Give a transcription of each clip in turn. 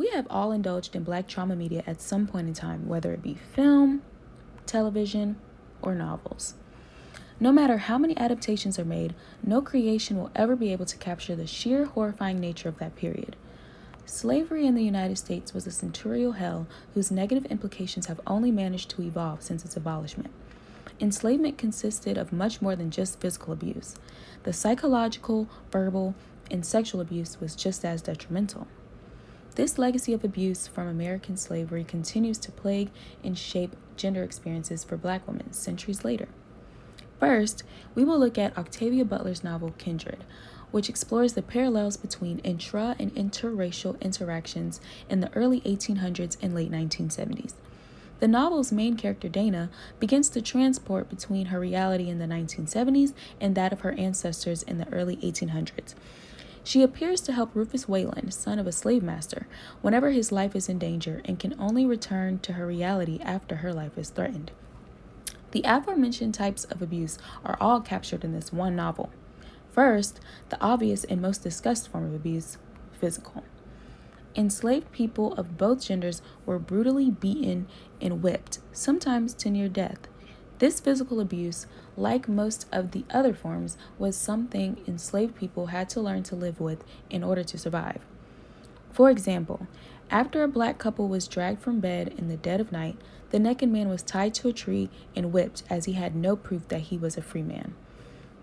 We have all indulged in Black trauma media at some point in time, whether it be film, television, or novels. No matter how many adaptations are made, no creation will ever be able to capture the sheer horrifying nature of that period. Slavery in the United States was a centurial hell whose negative implications have only managed to evolve since its abolishment. Enslavement consisted of much more than just physical abuse. The psychological, verbal, and sexual abuse was just as detrimental. This legacy of abuse from American slavery continues to plague and shape gender experiences for Black women centuries later. First, we will look at Octavia Butler's novel Kindred, which explores the parallels between intra and interracial interactions in the early 1800s and late 1970s. The novel's main character, Dana, begins to transport between her reality in the 1970s and that of her ancestors in the early 1800s. She appears to help Rufus Wayland, son of a slave master, whenever his life is in danger and can only return to her reality after her life is threatened. The aforementioned types of abuse are all captured in this one novel. First, the obvious and most discussed form of abuse, physical. Enslaved people of both genders were brutally beaten and whipped, sometimes to near death. This physical abuse, like most of the other forms, was something enslaved people had to learn to live with in order to survive. For example, after a Black couple was dragged from bed in the dead of night, the naked man was tied to a tree and whipped as he had no proof that he was a free man.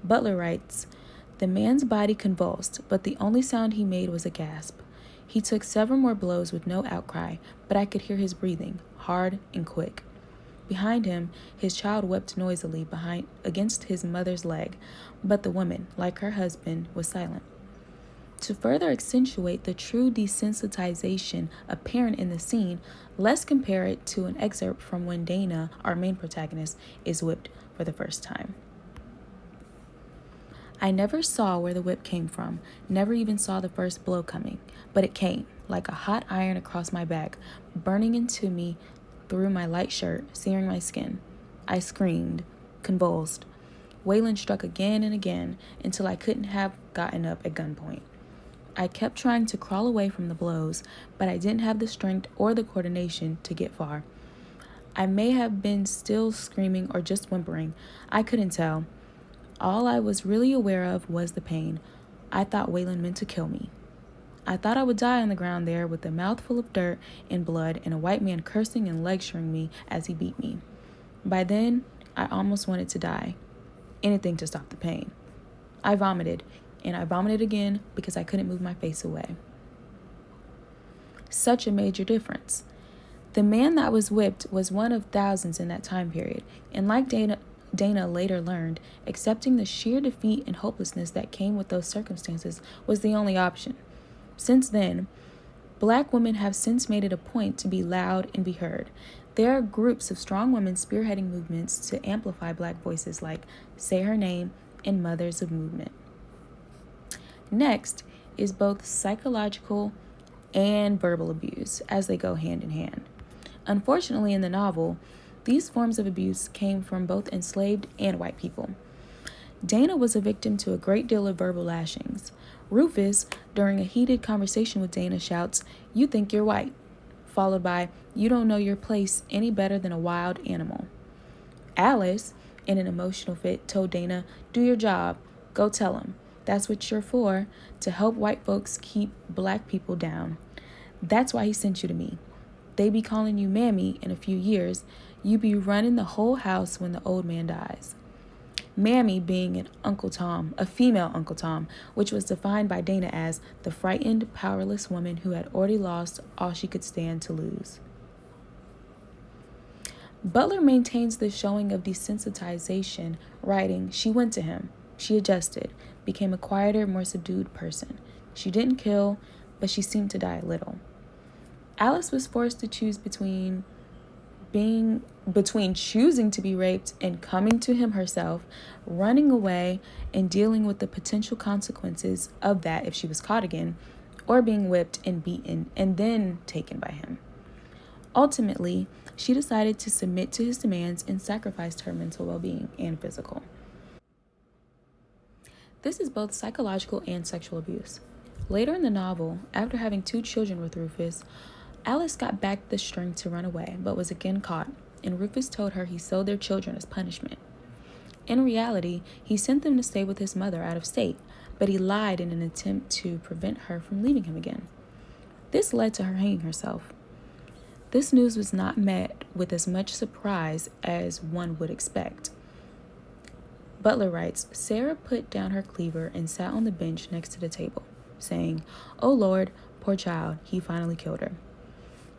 Butler writes, "The man's body convulsed, but the only sound he made was a gasp. He took several more blows with no outcry, but I could hear his breathing, hard and quick. Behind him, his child wept noisily against his mother's leg, but the woman, like her husband, was silent." To further accentuate the true desensitization apparent in the scene, let's compare it to an excerpt from when Dana, our main protagonist, is whipped for the first time. "I never saw where the whip came from, never even saw the first blow coming, but it came, like a hot iron across my back, burning into me through my light shirt, searing my skin. I screamed, convulsed. Wayland struck again and again until I couldn't have gotten up at gunpoint. I kept trying to crawl away from the blows, but I didn't have the strength or the coordination to get far. I may have been still screaming or just whimpering. I couldn't tell. All I was really aware of was the pain. I thought Wayland meant to kill me. I thought I would die on the ground there with a mouthful of dirt and blood and a white man cursing and lecturing me as he beat me. By then, I almost wanted to die. Anything to stop the pain. I vomited, and I vomited again because I couldn't move my face away." Such a major difference. The man that was whipped was one of thousands in that time period, and like Dana later learned, accepting the sheer defeat and hopelessness that came with those circumstances was the only option. Since then, Black women have since made it a point to be loud and be heard. There are groups of strong women spearheading movements to amplify Black voices like Say Her Name and Mothers of Movement. Next is both psychological and verbal abuse, as they go hand in hand. Unfortunately, in the novel, these forms of abuse came from both enslaved and white people. Dana was a victim to a great deal of verbal lashings. Rufus, during a heated conversation with Dana, shouts, "You think you're white," followed by, "You don't know your place any better than a wild animal." Alice, in an emotional fit, told Dana, "Do your job. Go tell him. That's what you're for, to help white folks keep Black people down. That's why he sent you to me. They be calling you Mammy in a few years. You be running the whole house when the old man dies." Mammy being an Uncle Tom, a female Uncle Tom, which was defined by Dana as the frightened, powerless woman who had already lost all she could stand to lose. Butler maintains this showing of desensitization, writing, "She went to him. She adjusted, became a quieter, more subdued person. She didn't kill, but she seemed to die a little." Alice was forced to choose between choosing to be raped and coming to him herself, running away and dealing with the potential consequences of that if she was caught again, or being whipped and beaten and then taken by him. Ultimately, she decided to submit to his demands and sacrificed her mental well-being and physical. This is both psychological and sexual abuse. Later in the novel, after having 2 children with Rufus, Alice got back the strength to run away, but was again caught, and Rufus told her he sold their children as punishment. In reality, he sent them to stay with his mother out of state, but he lied in an attempt to prevent her from leaving him again. This led to her hanging herself. This news was not met with as much surprise as one would expect. Butler writes, Sarah put down her cleaver and sat on the bench next to the table, saying, "Oh Lord, poor child, he finally killed her."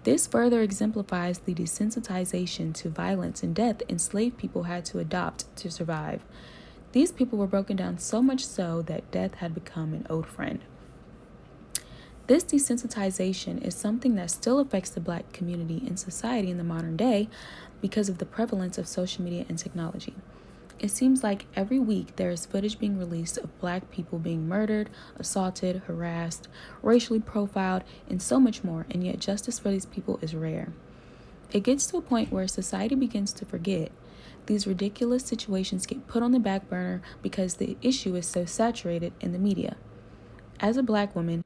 This further exemplifies the desensitization to violence and death enslaved people had to adopt to survive. These people were broken down so much so that death had become an old friend. This desensitization is something that still affects the Black community and society in the modern day because of the prevalence of social media and technology. It seems like every week there is footage being released of Black people being murdered, assaulted, harassed, racially profiled, and so much more, and yet justice for these people is rare. It gets to a point where society begins to forget. These ridiculous situations get put on the back burner because the issue is so saturated in the media. As a Black woman,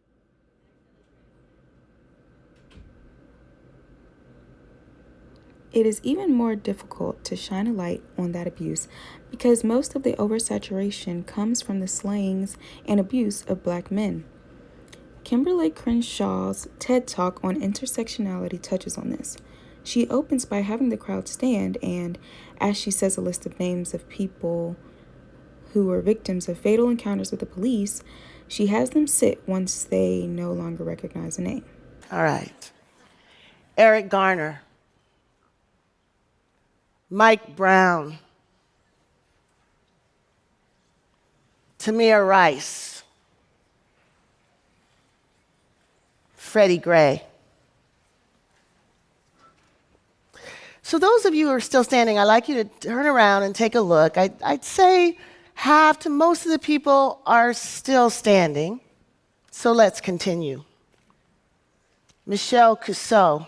it is even more difficult to shine a light on that abuse because most of the oversaturation comes from the slayings and abuse of Black men. Kimberly Crenshaw's TED Talk on intersectionality touches on this. She opens by having the crowd stand and, as she says a list of names of people who were victims of fatal encounters with the police, she has them sit once they no longer recognize a name. All right. Eric Garner, Mike Brown, Tamir Rice, Freddie Gray. So those of you who are still standing, I'd like you to turn around and take a look. I'd say half to most of the people are still standing. So let's continue. Michelle Cusseau.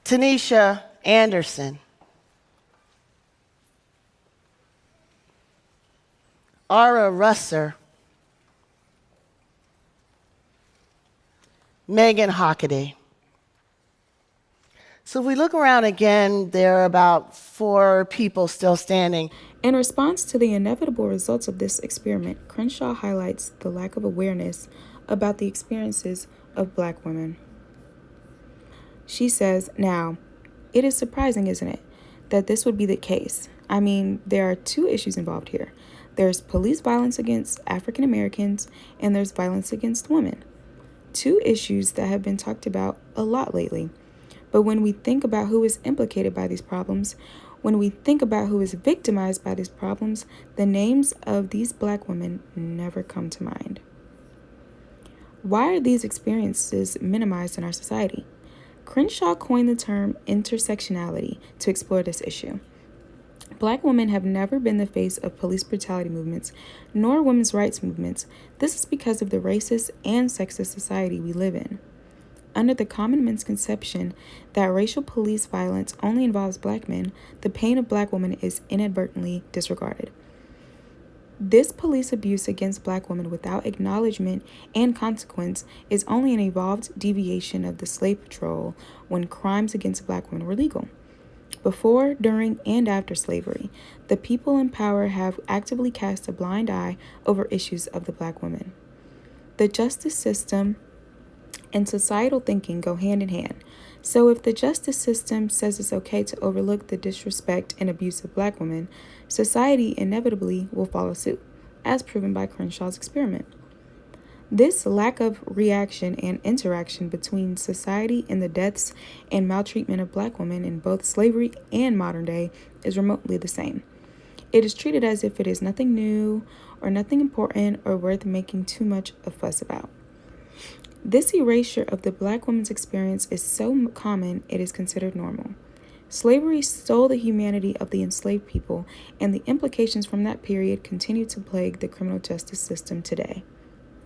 Tanisha Anderson. Ara Russer. Megan Hockaday. So if we look around again, there are about 4 people still standing. In response to the inevitable results of this experiment, Crenshaw highlights the lack of awareness about the experiences of Black women. She says, "Now, it is surprising, isn't it, that this would be the case? I mean, there are 2 issues involved here. There's police violence against African Americans, and there's violence against women. 2 issues that have been talked about a lot lately. But when we think about who is implicated by these problems, when we think about who is victimized by these problems, the names of these Black women never come to mind." Why are these experiences minimized in our society? Crenshaw coined the term intersectionality to explore this issue. Black women have never been the face of police brutality movements, nor women's rights movements. This is because of the racist and sexist society we live in. Under the common misconception that racial police violence only involves Black men, the pain of Black women is inadvertently disregarded. This police abuse against Black women without acknowledgement and consequence is only an evolved deviation of the slave patrol when crimes against Black women were legal. Before, during, and after slavery, the people in power have actively cast a blind eye over issues of the Black woman. The justice system and societal thinking go hand in hand. So if the justice system says it's okay to overlook the disrespect and abuse of Black women, society inevitably will follow suit, as proven by Crenshaw's experiment. This lack of reaction and interaction between society and the deaths and maltreatment of Black women in both slavery and modern day is remotely the same. It is treated as if it is nothing new or nothing important or worth making too much a fuss about. This erasure of the Black woman's experience is so common it is considered normal. Slavery stole the humanity of the enslaved people, and the implications from that period continue to plague the criminal justice system today.